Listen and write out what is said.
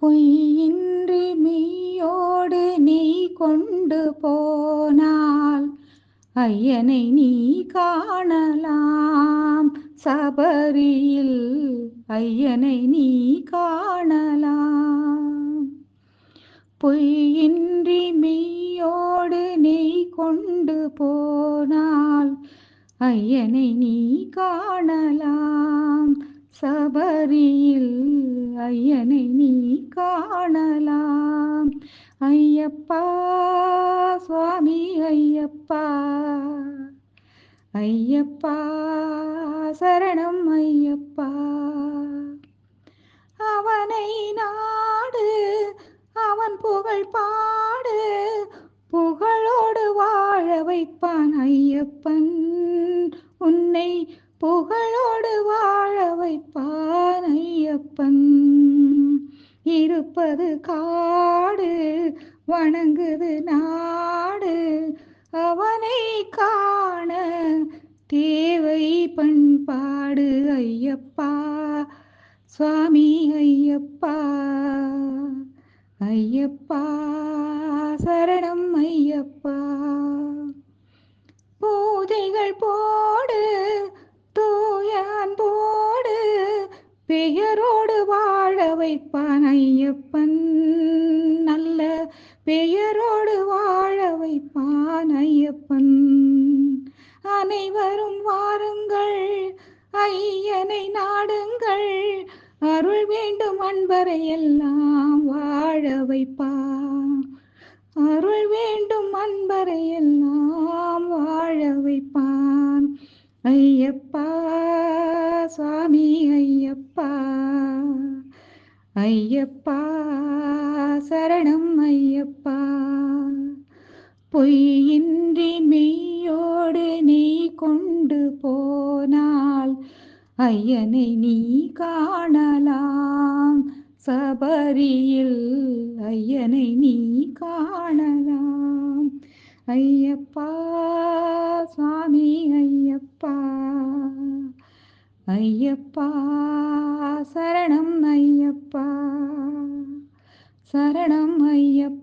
பொய்யின்றி மெய்யோடு நெய் கொண்டு போனால் ஐயனை நீ காணலாம். சபரியில் ஐயனை நீ காணலாம். பொய்யின்றி மெய்யோடு நெய் கொண்டு போனால் ஐயனை நீ காணலாம். சபரியில் ஐயனை நீ காணலாம். ஐயப்பா சுவாமி ஐயப்பா, ஐயப்பா சரணம் ஐயப்பா. அவனை நாடு, அவன் புகழ் பாடு, புகழோடு வாழ வைப்பான் ஐயப்பன். உன்னை புகழோடு வாழ வைப்பான் ஐயப்பன். இருப்பது காடு, வணங்குது நாடு, அவனை காண தேவை பண்பாடு. ஐயப்பா சுவாமி ஐயப்பா, ஐயப்பா சரணம் ஐயப்பா. பூஜைகள் போடு, தூயான் போடு, பெயரோடு வாழ வைப்பான் ஐயப்பன். நல்ல பெயரோடு வாழ வைப்பான் ஐயப்பன். அனைவரும் வாருங்கள், ஐயனை நாடுங்கள், அருள் வேண்டும் அன்பரை எல்லாம் வாழ வைப்பான். அருள் வேண்டும் அன்பரை எல்லாம் வாழ வைப்பான். ஐயப்பா சுவாமி ஐயப்பா, ஐயப்பா சரணம் ஐயப்பா. பொய்யின்றி மெய்யோடு நெய் கொண்டு போனால் ஐயனை நீ காணலாம். சபரியில் ஐயனை நீ காணலாம். ஐயப்பா சுவாமி ஐயப்பா, ஐயப்பா சரணம் ஐயப்பா, சரணம் ஐயப்பா.